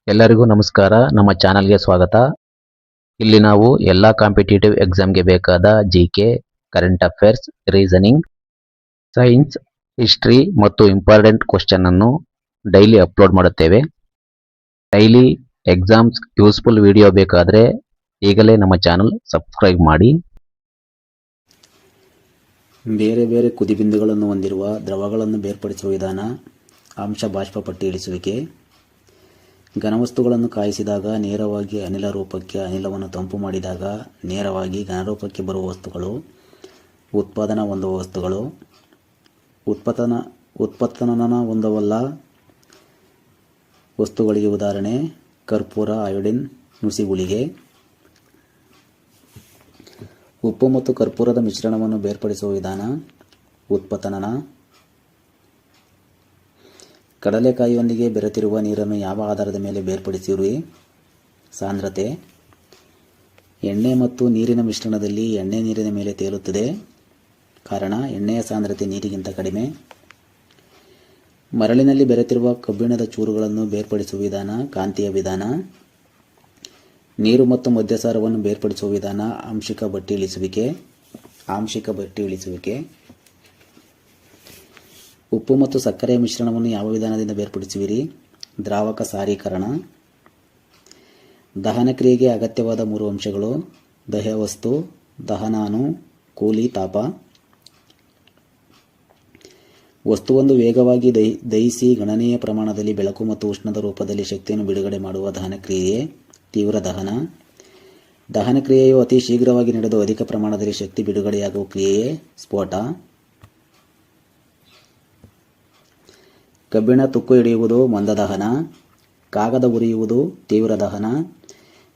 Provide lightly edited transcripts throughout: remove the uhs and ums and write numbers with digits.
ಎಲ್ಲರಿಗೂ ನಮಸ್ಕಾರ. ನಮ್ಮ ಚಾನಲ್ಗೆ ಸ್ವಾಗತ. ಇಲ್ಲಿ ನಾವು ಎಲ್ಲ ಕಾಂಪಿಟೇಟಿವ್ ಎಕ್ಸಾಮ್ಗೆ ಬೇಕಾದ GK, current affairs, reasoning, science, history ಮತ್ತು ಇಂಪಾರ್ಟೆಂಟ್ ಕ್ವಶನ್ ಅನ್ನು ಡೈಲಿ ಅಪ್ಲೋಡ್ ಮಾಡುತ್ತೇವೆ. ಡೈಲಿ ಎಕ್ಸಾಮ್ಸ್ ಯೂಸ್ಫುಲ್ ವಿಡಿಯೋ ಬೇಕಾದರೆ ಈಗಲೇ ನಮ್ಮ ಚಾನಲ್ ಸಬ್ಸ್ಕ್ರೈಬ್ ಮಾಡಿ. ಬೇರೆ ಬೇರೆ ಕುದಿಬಿಂದುಗಳನ್ನು ಹೊಂದಿರುವ ದ್ರವಗಳನ್ನು ಬೇರ್ಪಡಿಸುವ ವಿಧಾನ. ಅಂಶ ಬಾಷ್ಪ ಪಟ್ಟಿ ಇಳಿಸುವಿಕೆ. ಘನವಸ್ತುಗಳನ್ನು ಕಾಯಿಸಿದಾಗ ನೇರವಾಗಿ ಅನಿಲ ರೂಪಕ್ಕೆ, ಅನಿಲವನ್ನು ತಂಪು ಮಾಡಿದಾಗ ನೇರವಾಗಿ ಘನರೂಪಕ್ಕೆ ಬರುವ ವಸ್ತುಗಳು. ಉತ್ಪಾದನಾ ಹೊಂದುವ ವಸ್ತುಗಳು. ಉತ್ಪತ್ತನ ಹೊಂದವಲ್ಲ ವಸ್ತುಗಳಿಗೆ ಉದಾಹರಣೆ ಕರ್ಪೂರ, ಅಯೋಡಿನ್, ನುಸಿಗುಳಿಗೆ. ಉಪ್ಪು ಮತ್ತು ಕರ್ಪೂರದ ಮಿಶ್ರಣವನ್ನು ಬೇರ್ಪಡಿಸುವ ವಿಧಾನ ಉತ್ಪತ್ತನ. ಕಡಲೆಕಾಯಿಯೊಂದಿಗೆ ಬೆರೆತಿರುವ ನೀರನ್ನು ಯಾವ ಆಧಾರದ ಮೇಲೆ ಬೇರ್ಪಡಿಸಿರುವಿ? ಸಾಂದ್ರತೆ. ಎಣ್ಣೆ ಮತ್ತು ನೀರಿನ ಮಿಶ್ರಣದಲ್ಲಿ ಎಣ್ಣೆ ನೀರಿನ ಮೇಲೆ ತೇಲುತ್ತದೆ. ಕಾರಣ ಎಣ್ಣೆಯ ಸಾಂದ್ರತೆ ನೀರಿಗಿಂತ ಕಡಿಮೆ. ಮರಳಿನಲ್ಲಿ ಬೆರೆತಿರುವ ಕಬ್ಬಿಣದ ಚೂರುಗಳನ್ನು ಬೇರ್ಪಡಿಸುವ ವಿಧಾನ ಕಾಂತೀಯ ವಿಧಾನ. ನೀರು ಮತ್ತು ಮದ್ಯಸಾರವನ್ನು ಬೇರ್ಪಡಿಸುವ ವಿಧಾನ ಆಂಶಿಕ ಬಟ್ಟಿ ಇಳಿಸುವಿಕೆ. ಉಪ್ಪು ಮತ್ತು ಸಕ್ಕರೆಯ ಮಿಶ್ರಣವನ್ನು ಯಾವ ವಿಧಾನದಿಂದ ಬೇರ್ಪಡಿಸುವಿರಿ? ದ್ರಾವಕ ಸಾರೀಕರಣ. ದಹನ ಕ್ರಿಯೆಗೆ ಅಗತ್ಯವಾದ 3 ಅಂಶಗಳು: ದಹ್ಯವಸ್ತು, ದಹನಾನು, ಕೂಲಿ, ತಾಪ. ವಸ್ತುವೊಂದು ವೇಗವಾಗಿ ದಹಿಸಿ ಗಣನೀಯ ಪ್ರಮಾಣದಲ್ಲಿ ಬೆಳಕು ಮತ್ತು ಉಷ್ಣದ ರೂಪದಲ್ಲಿ ಶಕ್ತಿಯನ್ನು ಬಿಡುಗಡೆ ಮಾಡುವ ದಹನ ಕ್ರಿಯೆಯೇ ತೀವ್ರ ದಹನ. ದಹನ ಕ್ರಿಯೆಯು ಅತಿ ಶೀಘ್ರವಾಗಿ ನಡೆದು ಅಧಿಕ ಪ್ರಮಾಣದಲ್ಲಿ ಶಕ್ತಿ ಬಿಡುಗಡೆಯಾಗುವ ಕ್ರಿಯೆಯೇ ಸ್ಫೋಟ. ಕಬ್ಬಿಣ ತುಕ್ಕು ಹಿಡಿಯುವುದು ಮಂದ ದಹನ. ಕಾಗದ ಉರಿಯುವುದು ತೀವ್ರ ದಹನ.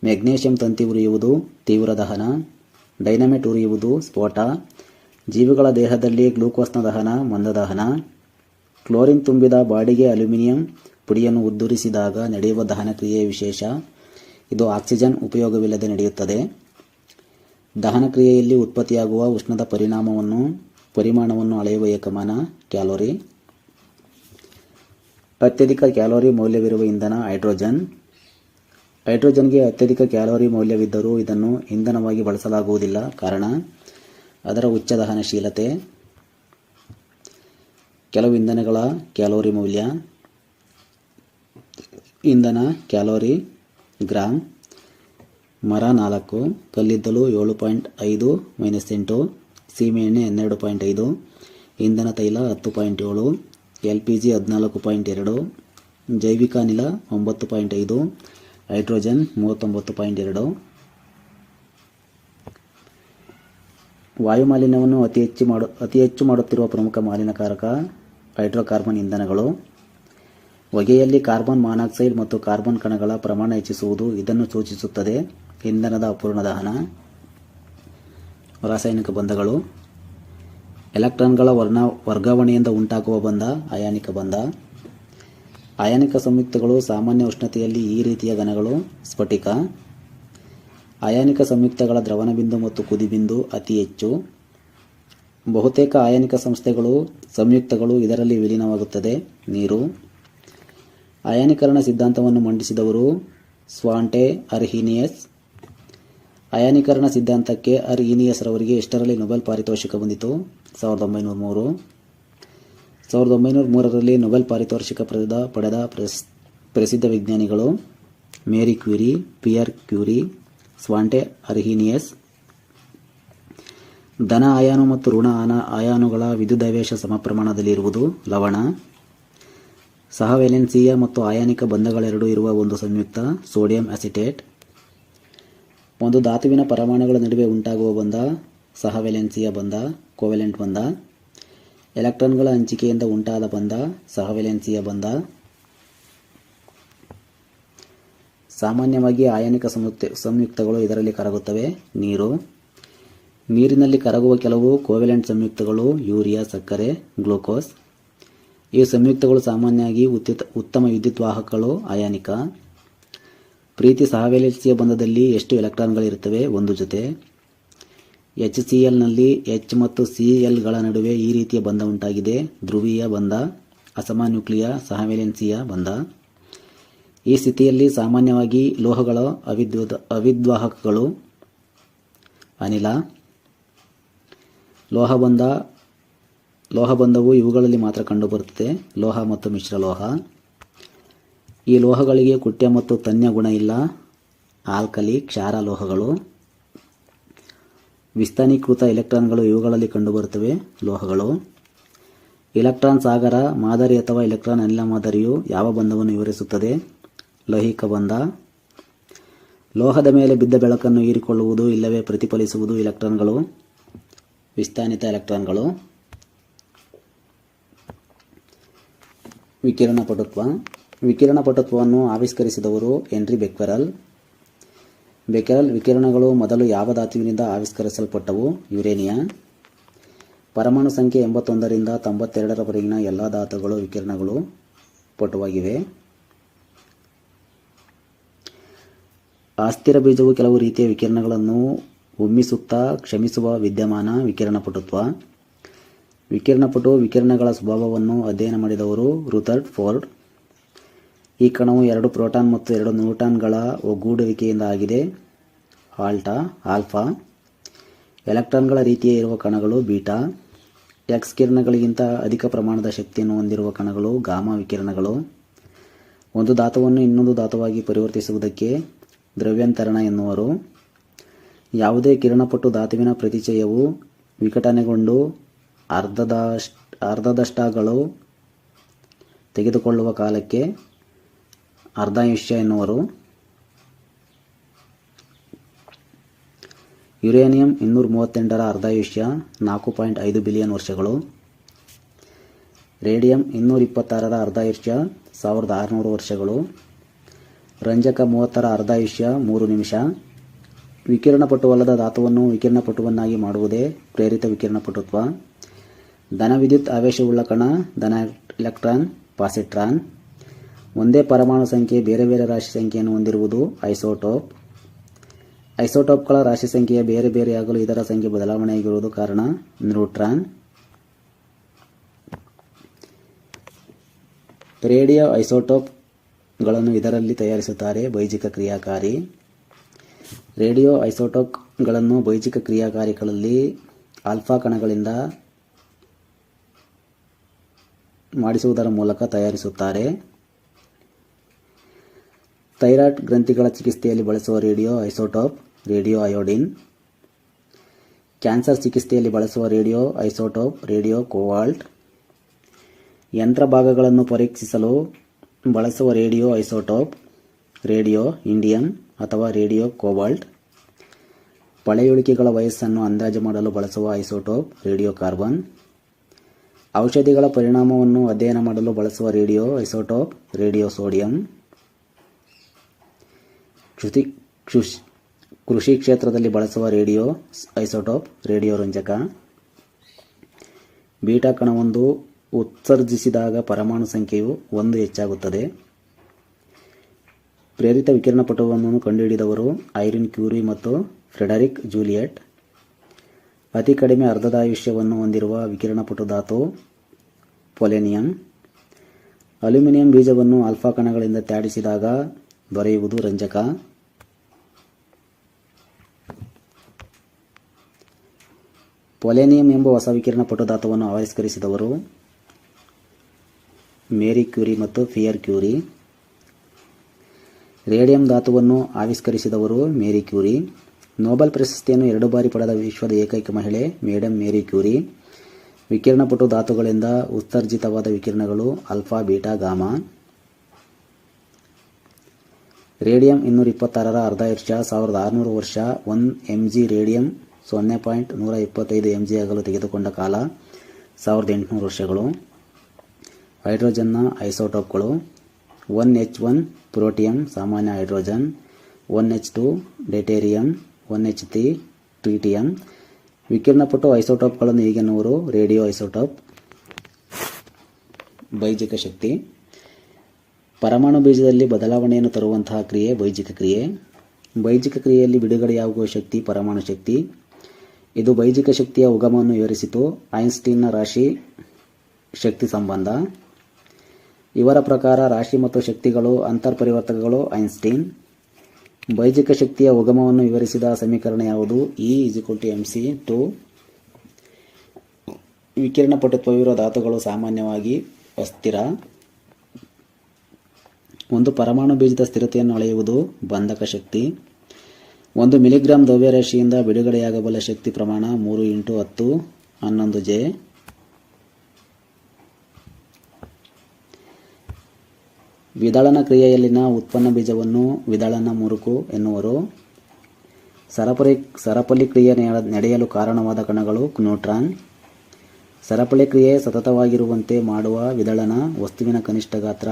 ಮೆಗ್ನೀಷಿಯಂ ತಂತಿ ಉರಿಯುವುದು ತೀವ್ರ ದಹನ. ಡೈನಮೈಟ್ ಉರಿಯುವುದು ಸ್ಫೋಟ. ಜೀವಿಗಳ ದೇಹದಲ್ಲಿ ಗ್ಲೂಕೋಸ್ನ ದಹನ ಮಂದ ದಹನ. ಕ್ಲೋರಿನ್ ತುಂಬಿದ ಬಾಡಿಗೆ ಅಲ್ಯೂಮಿನಿಯಂ ಪುಡಿಯನ್ನು ಉದ್ದುರಿಸಿದಾಗ ನಡೆಯುವ ದಹನ ಕ್ರಿಯೆಯ ವಿಶೇಷ. ಇದು ಆಕ್ಸಿಜನ್ ಉಪಯೋಗವಿಲ್ಲದೆ ನಡೆಯುತ್ತದೆ. ದಹನ ಕ್ರಿಯೆಯಲ್ಲಿ ಉತ್ಪತ್ತಿಯಾಗುವ ಉಷ್ಣದ ಪರಿಮಾಣವನ್ನು ಅಳೆಯುವ ಏಕಮಾನ ಕ್ಯಾಲೋರಿ. ಅತ್ಯಧಿಕ ಕ್ಯಾಲೋರಿ ಮೌಲ್ಯವಿರುವ ಇಂಧನ ಹೈಡ್ರೋಜನ್. ಹೈಡ್ರೋಜನ್ಗೆ ಅತ್ಯಧಿಕ ಕ್ಯಾಲೋರಿ ಮೌಲ್ಯವಿದ್ದರೂ ಇದನ್ನು ಇಂಧನವಾಗಿ ಬಳಸಲಾಗುವುದಿಲ್ಲ. ಕಾರಣ ಅದರ ಉಚ್ಚ ದಹನಶೀಲತೆ. ಕೆಲವು ಇಂಧನಗಳ ಕ್ಯಾಲೋರಿ ಮೌಲ್ಯ. ಇಂಧನ ಕ್ಯಾಲೋರಿ ಗ್ರಾಂ. ಮರ 4, ಕಲ್ಲಿದ್ದಲು 7.5 -8, ಸೀಮೆಎಣ್ಣೆ 12.5, ಇಂಧನ ತೈಲ 10.7, LPG 14.2, ಜೈವಿಕ ಅನಿಲ 9.5, ಹೈಡ್ರೋಜನ್ 39.2. ವಾಯುಮಾಲಿನ್ಯವನ್ನು ಅತಿ ಹೆಚ್ಚು ಮಾಡುತ್ತಿರುವ ಪ್ರಮುಖ ಮಾಲಿನ್ಯಕಾರಕ ಹೈಡ್ರೋಕಾರ್ಬನ್ ಇಂಧನಗಳು. ಹೊಗೆಯಲ್ಲಿ ಕಾರ್ಬನ್ ಮಾನಾಕ್ಸೈಡ್ ಮತ್ತು ಕಾರ್ಬನ್ ಕಣಗಳ ಪ್ರಮಾಣ ಹೆಚ್ಚಿಸುವುದು ಇದನ್ನು ಸೂಚಿಸುತ್ತದೆ. ಇಂಧನದ ಅಪೂರ್ಣ ದಹನ. ರಾಸಾಯನಿಕ ಬಂಧಗಳು. ಎಲೆಕ್ಟ್ರಾನ್ಗಳ ವರ್ಗಾವಣೆಯಿಂದ ಉಂಟಾಗುವ ಬಂಧ ಅಯಾನಿಕ ಬಂಧ. ಅಯಾನಿಕ ಸಂಯುಕ್ತಗಳು ಸಾಮಾನ್ಯ ಉಷ್ಣತೆಯಲ್ಲಿ ಈ ರೀತಿಯ ಘನಗಳು ಸ್ಫಟಿಕ. ಅಯಾನಿಕ ಸಂಯುಕ್ತಗಳ ದ್ರವಣ ಬಿಂದು ಮತ್ತು ಕುದಿಬಿಂದು ಅತಿ ಹೆಚ್ಚು. ಬಹುತೇಕ ಅಯಾನಿಕ ಸಂಯುಕ್ತಗಳು ಇದರಲ್ಲಿ ವಿಲೀನವಾಗುತ್ತದೆ. ನೀರು. ಅಯಾನೀಕರಣ ಸಿದ್ಧಾಂತವನ್ನು ಮಂಡಿಸಿದವರು ಸ್ವಾಂಟೆ ಅರ್ಹೀನಿಯಸ್. ಅಯಾನೀಕರಣ ಸಿದ್ಧಾಂತಕ್ಕೆ ಅರ್ಹೀನಿಯಸ್ ರವರಿಗೆ ಎಷ್ಟರಲ್ಲಿ ನೊಬೆಲ್ ಪಾರಿತೋಷಿಕ ಬಂದಿತು? 1903. 1903ರಲ್ಲಿ ನೊಬೆಲ್ ಪಾರಿತೋಷಿಕ ಪಡೆದ ಪ್ರಸಿದ್ಧ ವಿಜ್ಞಾನಿಗಳು ಮೇರಿ ಕ್ಯೂರಿ, ಪಿಯರ್ ಕ್ಯೂರಿ, ಸ್ವಾಂಟೆ ಅರ್ಹೀನಿಯಸ್. ಧನ ಅಯಾನು ಮತ್ತು ಋಣ ಅಯಾನುಗಳ ವಿದ್ಯುದಾವೇಶ ಸಮಪ್ರಮಾಣದಲ್ಲಿರುವುದು ಲವಣ. ಸಹವೆಲೆನ್ಸಿಯ ಮತ್ತು ಅಯಾನಿಕ ಬಂಧಗಳೆರಡೂ ಇರುವ ಒಂದು ಸಂಯುಕ್ತ ಸೋಡಿಯಂ ಅಸಿಟೇಟ್. ಒಂದು ಧಾತುವಿನ ಪರಮಾಣುಗಳ ನಡುವೆ ಉಂಟಾಗುವ ಬಂಧ ಸಹವೆಲೆನ್ಸಿಯ ಬಂಧ, ಕೋವೆಲೆಂಟ್ ಬಂಧ. ಎಲೆಕ್ಟ್ರಾನ್ಗಳ ಹಂಚಿಕೆಯಿಂದ ಉಂಟಾದ ಬಂಧ ಸಹವೆಲೆನ್ಸಿಯ ಬಂಧ. ಸಾಮಾನ್ಯವಾಗಿ ಅಯಾನಿಕ ಸಂಯುಕ್ತಗಳು ಇದರಲ್ಲಿ ಕರಗುತ್ತವೆ. ನೀರು. ನೀರಿನಲ್ಲಿ ಕರಗುವ ಕೆಲವು ಕೋವೆಲೆಂಟ್ ಸಂಯುಕ್ತಗಳು ಯೂರಿಯಾ, ಸಕ್ಕರೆ, ಗ್ಲೂಕೋಸ್. ಈ ಸಂಯುಕ್ತಗಳು ಸಾಮಾನ್ಯವಾಗಿ ಉತ್ತಮ ವಿದ್ಯುದ್ವಾಹಕಗಳು. ಅಯಾನಿಕ. ಪ್ರೀತಿ ಸಹವೆಲೆನ್ಸಿಯ ಬಂಧದಲ್ಲಿ ಎಷ್ಟು ಎಲೆಕ್ಟ್ರಾನ್ಗಳಿರುತ್ತವೆ? ಒಂದು ಜೊತೆ. HClನಲ್ಲಿ H ಮತ್ತು Clಗಳ ನಡುವೆ ಈ ರೀತಿಯ ಬಂಧ ಉಂಟಾಗಿದೆ: ಧ್ರುವೀಯ ಬಂಧ, ಅಸಮನ್ಯೂಕ್ಲಿಯ ಸಹವೆಲೆನ್ಸಿಯ ಬಂಧ. ಈ ಸ್ಥಿತಿಯಲ್ಲಿ ಸಾಮಾನ್ಯವಾಗಿ ಲೋಹಗಳ ಅವಿದ್ವಾಹಕಗಳು ಅನಿಲ, ಲೋಹಬಂಧವು ಇವುಗಳಲ್ಲಿ ಮಾತ್ರ ಕಂಡುಬರುತ್ತದೆ. ಲೋಹ ಮತ್ತು ಮಿಶ್ರಲೋಹ. ಈ ಲೋಹಗಳಿಗೆ ಕುಟ್ಯ ಮತ್ತು ತನ್ಯ ಗುಣ ಇಲ್ಲ. ಆಲ್ಕಲಿ, ಕ್ಷಾರ ಲೋಹಗಳು. ವಿಸ್ತನೀಕೃತ ಎಲೆಕ್ಟ್ರಾನ್ಗಳು ಇವುಗಳಲ್ಲಿ ಕಂಡುಬರುತ್ತವೆ. ಲೋಹಗಳು. ಎಲೆಕ್ಟ್ರಾನ್ ಸಾಗರ ಮಾದರಿ ಅಥವಾ ಎಲೆಕ್ಟ್ರಾನ್ ಅನಿಲ ಮಾದರಿಯು ಯಾವ ಬಂಧವನ್ನು ವಿವರಿಸುತ್ತದೆ? ಲೈಂಗಿಕ ಬಂಧ. ಲೋಹದ ಮೇಲೆ ಬಿದ್ದ ಬೆಳಕನ್ನು ಹೀರಿಕೊಳ್ಳುವುದು ಇಲ್ಲವೇ ಪ್ರತಿಫಲಿಸುವುದು ಎಲೆಕ್ಟ್ರಾನ್ಗಳು. ವಿಸ್ಥಾನಿತ ಎಲೆಕ್ಟ್ರಾನ್ಗಳು. ವಿಕಿರಣ ಪಟುತ್ವ. ವಿಕಿರಣ ಪಟುತ್ವವನ್ನು ಆವಿಷ್ಕರಿಸಿದವರು ಹೆನ್ರಿ ಬೆಕ್ವೆರಲ್. ವಿಕಿರಣಗಳು ಮೊದಲು ಯಾವ ಧಾತುವಿನಿಂದ ಆವಿಷ್ಕರಿಸಲ್ಪಟ್ಟವು? ಯುರೇನಿಯಂ. ಪರಮಾಣು ಸಂಖ್ಯೆ 81 ರಿಂದ 92ರವರೆಗಿನ ಎಲ್ಲ ಧಾತುಗಳು ವಿಕಿರಣಗಳು ಪಟುವಾಗಿವೆ. ಅಸ್ಥಿರ ಬೀಜವು ಕೆಲವು ರೀತಿಯ ವಿಕಿರಣಗಳನ್ನು ಉಮ್ಮಿಸುತ್ತಾ ಕ್ಷಮಿಸುವ ವಿದ್ಯಮಾನ ವಿಕಿರಣ ಪಟುತ್ವ. ವಿಕಿರಣಪಟು ವಿಕಿರಣಗಳ ಸ್ವಭಾವವನ್ನು ಅಧ್ಯಯನ ಮಾಡಿದವರು ರುದರ್ಫರ್ಡ್ ಫೋರ್ಡ್. ಈ ಕಣವು 2 ಪ್ರೋಟಾನ್ ಮತ್ತು 2 ನ್ಯೂಟ್ರಾನ್ಗಳ ಒಗ್ಗೂಡುವಿಕೆಯಿಂದ ಆಗಿದೆ. ಆಲ್ಫಾ. ಎಲೆಕ್ಟ್ರಾನ್ಗಳ ರೀತಿಯೇ ಇರುವ ಕಣಗಳು ಬೀಟಾ. ಎಕ್ಸ್ ಕಿರಣಗಳಿಗಿಂತ ಅಧಿಕ ಪ್ರಮಾಣದ ಶಕ್ತಿಯನ್ನು ಹೊಂದಿರುವ ಕಣಗಳು ಗಾಮಾ ವಿಕಿರಣಗಳು. ಒಂದು ಧಾತುವನ್ನು ಇನ್ನೊಂದು ಧಾತುವಾಗಿ ಪರಿವರ್ತಿಸುವುದಕ್ಕೆ ದ್ರವ್ಯಂತರಣ ಎನ್ನುವರು. ಯಾವುದೇ ಕಿರಣಪಟು ಧಾತುವಿನ ಪ್ರತಿಚಯವು ವಿಘಟನೆಗೊಂಡು ಅರ್ಧದಷ್ಟಾಗಲು ತೆಗೆದುಕೊಳ್ಳುವ ಕಾಲಕ್ಕೆ ಅರ್ಧಾಯುಷ್ಯ ಎನ್ನುವರು. ಯುರೇನಿಯಂ 238ರ ಅರ್ಧಾಯುಷ್ಯ 4.5 ಬಿಲಿಯನ್ ವರ್ಷಗಳು. ರೇಡಿಯಂ 226ರ ಅರ್ಧಾಯುಷ್ಯ 1600 ವರ್ಷಗಳು. ರಂಜಕ 30ರ ಅರ್ಧಾಯುಷ್ಯ 3 ನಿಮಿಷ. ವಿಕಿರಣಪಟುವಲ್ಲದ ಧಾತುವನ್ನು ವಿಕಿರಣಪಟುವನ್ನಾಗಿ ಮಾಡುವುದೇ ಪ್ರೇರಿತ ವಿಕಿರಣ ಪಟುತ್ವ. ಧನ ವಿದ್ಯುತ್ ಆವೇಶವುಳ್ಳ ಕಣ ಧನ ಎಲೆಕ್ಟ್ರಾನ್, ಪಾಸಿಟ್ರಾನ್. ಒಂದೇ ಪರಮಾಣು ಸಂಖ್ಯೆ ಬೇರೆ ಬೇರೆ ರಾಶಿ ಸಂಖ್ಯೆಯನ್ನು ಹೊಂದಿರುವುದು ಐಸೋಟೋಪ್. ಐಸೋಟೋಪ್ಗಳ ರಾಶಿ ಸಂಖ್ಯೆಯ ಬೇರೆ ಬೇರೆಯಾಗಲು ಇದರ ಸಂಖ್ಯೆ ಬದಲಾವಣೆಯಾಗಿರುವುದು ಕಾರಣ ನ್ಯೂಟ್ರಾನ್. ರೇಡಿಯೋ ಐಸೋಟೋಪ್ಗಳನ್ನು ಇದರಲ್ಲಿ ತಯಾರಿಸುತ್ತಾರೆ. ಬೈಜಿಕ ಕ್ರಿಯಾಕಾರಿ. ರೇಡಿಯೋ ಐಸೋಟೋಪ್ಗಳನ್ನು ಬೈಜಿಕ ಕ್ರಿಯಾಕಾರಿಗಳಲ್ಲಿ ಆಲ್ಫಾ ಕಣಗಳಿಂದ ಮಾಡಿಸುವುದರ ಮೂಲಕ ತಯಾರಿಸುತ್ತಾರೆ. ಥೈರಾಯ್ಡ್ ಗ್ರಂಥಿಗಳ ಚಿಕಿತ್ಸೆಯಲ್ಲಿ ಬಳಸುವ radio isotope radio iodine. Cancer ಚಿಕಿತ್ಸೆಯಲ್ಲಿ ಬಳಸುವ ರೇಡಿಯೋ ಐಸೋಟೋಪ್ ರೇಡಿಯೋ ಕೋವಾಲ್ಟ್. ಯಂತ್ರ ಭಾಗಗಳನ್ನು ಪರೀಕ್ಷಿಸಲು ಬಳಸುವ ರೇಡಿಯೋ ಐಸೋಟೋಪ್ ರೇಡಿಯೋ ಇಂಡಿಯಂ ಅಥವಾ ರೇಡಿಯೋ ಕೋಬಾಲ್ಟ್. ಪಳೆಯುಳಿಕೆಗಳ ವಯಸ್ಸನ್ನು ಅಂದಾಜು ಮಾಡಲು ಬಳಸುವ ಐಸೋಟೋಪ್ ರೇಡಿಯೋ ಕಾರ್ಬನ್. ಔಷಧಿಗಳ ಪರಿಣಾಮವನ್ನು ಅಧ್ಯಯನ ಮಾಡಲು ಬಳಸುವ ರೇಡಿಯೋ ಐಸೋಟೋಪ್ ರೇಡಿಯೋ ಸೋಡಿಯಂ. ಕೃಷಿ ಕ್ಷೇತ್ರದಲ್ಲಿ ಬಳಸುವ ರೇಡಿಯೋ ಐಸೋಟೋಪ್ ರೇಡಿಯೋ ರಂಜಕ. ಬೀಟಾ ಕಣವೊಂದು ಉತ್ಸರ್ಜಿಸಿದಾಗ ಪರಮಾಣು ಸಂಖ್ಯೆಯು 1 ಹೆಚ್ಚಾಗುತ್ತದೆ. ಪ್ರೇರಿತ ವಿಕಿರಣ ಪಟುವನ್ನು ಕಂಡುಹಿಡಿದವರು ಐರಿನ್ ಕ್ಯೂರಿ ಮತ್ತು ಫ್ರೆಡರಿಕ್ ಜೂಲಿಯಟ್. ಅತಿ ಕಡಿಮೆ ಅರ್ಧದಾಯುಷ್ಯವನ್ನು ಹೊಂದಿರುವ ವಿಕಿರಣ ಪಟು ಧಾತು ಪೊಲೆನಿಯಂ. ಅಲ್ಯೂಮಿನಿಯಂ ಬೀಜವನ್ನು ಆಲ್ಫಾ ಕಣಗಳಿಂದ ತ್ಯಾಡಿಸಿದಾಗ ದೊರೆಯುವುದು ರಂಜಕ. ಪೊಲೆನಿಯಂ ಎಂಬ ಹೊಸ ವಿಕಿರಣ ಪಟು ಧಾತುವನ್ನು ಆವಿಷ್ಕರಿಸಿದವರು ಮೇರಿ ಕ್ಯೂರಿ ಮತ್ತು ಪಿಯರ್ ಕ್ಯೂರಿ. ರೇಡಿಯಂ ಧಾತುವನ್ನು ಆವಿಷ್ಕರಿಸಿದವರು ಮೇರಿ ಕ್ಯೂರಿ. ನೊಬೆಲ್ ಪ್ರಶಸ್ತಿಯನ್ನು 2 ಬಾರಿ ಪಡೆದ ವಿಶ್ವದ ಏಕೈಕ ಮಹಿಳೆ ಮೇಡಮ್ ಮೇರಿ ಕ್ಯೂರಿ. ವಿಕಿರಣಪಟು ಧಾತುಗಳಿಂದ ಉತ್ಸರ್ಜಿತವಾದ ವಿಕಿರಣಗಳು ಆಲ್ಫಾ, ಬೀಟಾ, ಗಾಮಾ. ರೇಡಿಯಂ 226ರ ಅರ್ಧಾಯುಷ್ಯ 1600 ವರ್ಷ. 1 mg ರೇಡಿಯಂ 0.125 mg ಆಗಲು ತೆಗೆದುಕೊಂಡ ಕಾಲ 1800 ವರ್ಷಗಳು. ಹೈಡ್ರೋಜನ್ನ ಐಸೋಟೋಪ್ಗಳು 1H1 ಪ್ರೋಟಿಯಂ ಸಾಮಾನ್ಯ hydrogen, 1H2 deuterium, 1H3 tritium. ವಿಕಿರಣಪಟು ಐಸೋಟೋಪ್ಗಳನ್ನು ಹೀಗೆನ್ನುವರು ರೇಡಿಯೋ ಐಸೋಟೋಪ್. ಬೈಜಿಕ ಶಕ್ತಿ. ಪರಮಾಣು ಬೀಜದಲ್ಲಿ ಬದಲಾವಣೆಯನ್ನು ತರುವಂತಹ ಕ್ರಿಯೆ ಬೈಜಿಕ ಕ್ರಿಯೆ. ಬೈಜಿಕ ಕ್ರಿಯೆಯಲ್ಲಿ ಬಿಡುಗಡೆಯಾಗುವ ಶಕ್ತಿ ಪರಮಾಣು ಶಕ್ತಿ. ಇದು ಬೈಜಿಕ ಶಕ್ತಿಯ ಉಗಮವನ್ನು ವಿವರಿಸಿತು. ಐನ್ಸ್ಟೀನ್ನ ರಾಶಿ ಶಕ್ತಿ ಸಂಬಂಧ. ಇವರ ಪ್ರಕಾರ ರಾಶಿ ಮತ್ತು ಶಕ್ತಿಗಳು ಅಂತರ್ಪರಿವರ್ತಕಗಳು ಐನ್ಸ್ಟೀನ್. ಬೈಜಿಕ ಶಕ್ತಿಯ ಉಗಮವನ್ನು ವಿವರಿಸಿದ ಸಮೀಕರಣ ಯಾವುದು? E=mc2. ವಿಕಿರಣ ಪಟುತ್ವವಿರುವ ಧಾತುಗಳು ಸಾಮಾನ್ಯವಾಗಿ ಅಸ್ಥಿರ. ಒಂದು ಪರಮಾಣು ಬೀಜದ ಸ್ಥಿರತೆಯನ್ನು ಅಳೆಯುವುದು ಬಂಧಕ ಶಕ್ತಿ. 1 ಮಿಲಿಗ್ರಾಂ ದ್ರವ್ಯರಾಶಿಯಿಂದ ಬಿಡುಗಡೆಯಾಗಬಲ್ಲ ಶಕ್ತಿ ಪ್ರಮಾಣ 3 × 10 11 J. ವಿದಳನ ಕ್ರಿಯೆಯಲ್ಲಿನ ಉತ್ಪನ್ನ ಬೀಜವನ್ನು ವಿದಳನ ಮುರುಕು ಎನ್ನುವರು. ಸರಪಳಿ ಕ್ರಿಯೆ ನಡೆಯಲು ಕಾರಣವಾದ ಕಣಗಳು ನ್ಯೂಟ್ರಾನ್. ಸರಪಳಿ ಕ್ರಿಯೆ ಸತತವಾಗಿರುವಂತೆ ಮಾಡುವ ವಿದಳನ ವಸ್ತುವಿನ ಕನಿಷ್ಠ ಗಾತ್ರ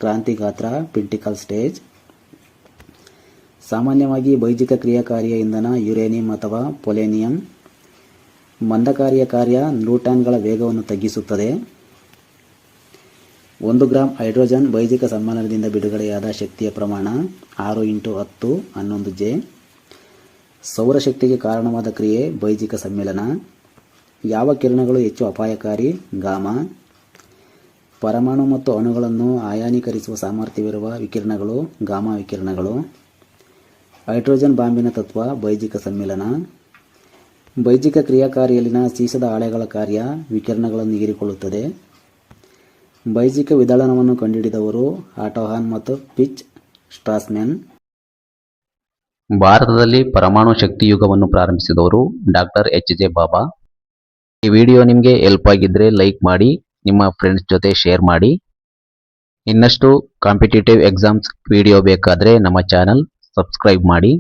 ಕ್ರಾಂತಿ ಗಾತ್ರ ಪಿಂಟಿಕಲ್ ಸ್ಟೇಜ್. ಸಾಮಾನ್ಯವಾಗಿ ಬೈಜಿಕ ಕ್ರಿಯಾಕಾರಿಯ ಇಂಧನ ಯುರೇನಿಯಂ ಅಥವಾ ಪೊಲೆನಿಯಂ. ಮಂದಕಾರಿಯ ಕಾರ್ಯ ನ್ಯೂಟ್ರಾನ್ಗಳ ವೇಗವನ್ನು ತಗ್ಗಿಸುತ್ತದೆ. 1 ಗ್ರಾಂ ಹೈಡ್ರೋಜನ್ ಬೈಜಿಕ ಸಮ್ಮಿಳನದಿಂದ ಬಿಡುಗಡೆಯಾದ ಶಕ್ತಿಯ ಪ್ರಮಾಣ 6 × 10 11 J. ಸೌರಶಕ್ತಿಗೆ ಕಾರಣವಾದ ಕ್ರಿಯೆ ಬೈಜಿಕ ಸಮ್ಮಿಳನ. ಯಾವ ಕಿರಣಗಳು ಹೆಚ್ಚು ಅಪಾಯಕಾರಿ? ಗಾಮಾ. ಪರಮಾಣು ಮತ್ತು ಅಣುಗಳನ್ನು ಅಯಾನೀಕರಿಸುವ ಸಾಮರ್ಥ್ಯವಿರುವ ವಿಕಿರಣಗಳು ಗಾಮಾ ವಿಕಿರಣಗಳು. ಹೈಡ್ರೋಜನ್ ಬಾಂಬಿನ ತತ್ವ ಬೈಜಿಕ ಸಮ್ಮಿಳನ. ಬೈಜಿಕ ಕ್ರಿಯಾಕಾರಿಯಲ್ಲಿನ ಸೀಸದ ಹಾಳೆಗಳ ಕಾರ್ಯ ವಿಕಿರಣಗಳನ್ನು ಹೀರಿಕೊಳ್ಳುತ್ತದೆ. ಬೈಜಿಕ ವಿದಳನವನ್ನು ಕಂಡುಹಿಡಿದವರು ಆಟೋಹಾನ್ ಮತ್ತು ಪಿಚ್ ಸ್ಟ್ರಾಸ್ಮ್ಯಾನ್. ಭಾರತದಲ್ಲಿ ಪರಮಾಣು ಶಕ್ತಿ ಯುಗವನ್ನು ಪ್ರಾರಂಭಿಸಿದವರು ಡಾಕ್ಟರ್ H.J. ಬಾಬಾ. ಈ ವಿಡಿಯೋ ನಿಮಗೆ ಹೆಲ್ಪ್ ಆಗಿದ್ರೆ ಲೈಕ್ ಮಾಡಿ, ನಿಮ್ಮ ಫ್ರೆಂಡ್ಸ್ ಜೊತೆ ಶೇರ್ ಮಾಡಿ. ಇನ್ನಷ್ಟು ಕಾಂಪಿಟೇಟಿವ್ ಎಕ್ಸಾಮ್ಸ್ ವಿಡಿಯೋ ಬೇಕಾದರೆ ನಮ್ಮ ಚಾನಲ್ ಸಬ್ಸ್ಕ್ರೈಬ್ ಮಾಡಿ.